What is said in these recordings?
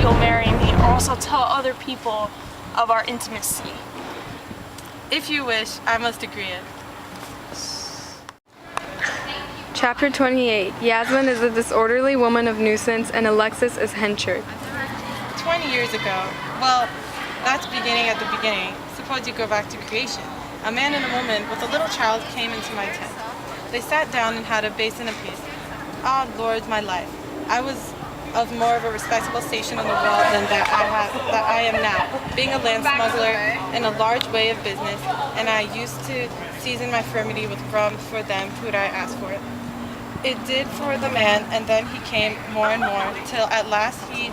you'll marry me, or else I'll tell other people of our intimacy. If you wish, I must agree. Chapter 28. Yasmin is a disorderly woman of nuisance, and Alexis is henchard. 20 years ago, well, that's beginning at the beginning. Suppose you go back to creation. A man and a woman with a little child came into my tent. They sat down and had a basin apiece. Ah, Lord, my life. I was of more of a respectable station in the world than that I am now, being a land smuggler in a large way of business, and I used to season my firmity with rum for them who'd I ask for it. It did for the man, and then he came more and more, till at last he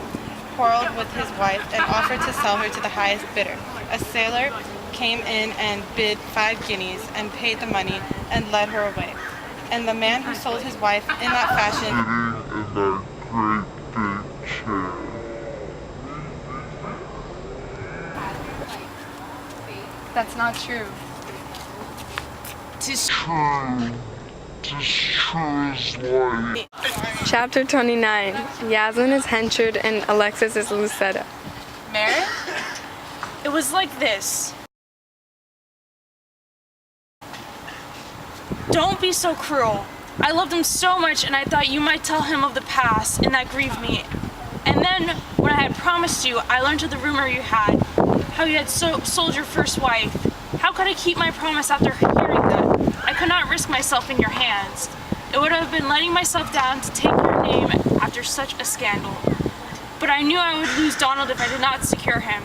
quarreled with his wife and offered to sell her to the highest bidder. A sailor came in and bid 5 guineas and paid the money and led her away. And the man who sold his wife in that fashion That's not true. Tis true. Chapter 29. Yasmin is henchard, and Alexis is Lucetta. Mary? It was like this. Don't be so cruel. I loved him so much, and I thought you might tell him of the past, and that grieved me. And then, when I had promised you, I learned of the rumor you had, how you had sold your first wife. How could I keep my promise after hearing that? I could not risk myself in your hands. It would have been letting myself down to take your name after such a scandal. But I knew I would lose Donald if I did not secure him,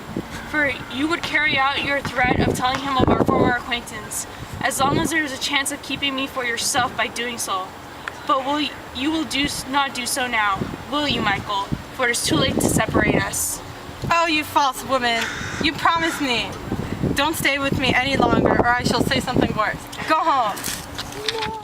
for you would carry out your threat of telling him of our former acquaintance, as long as there is a chance of keeping me for yourself by doing so. But you will not do so now, will you, Michael? For it is too late to separate us. Oh, you false woman. You promised me. Don't stay with me any longer, or I shall say something worse. Go home.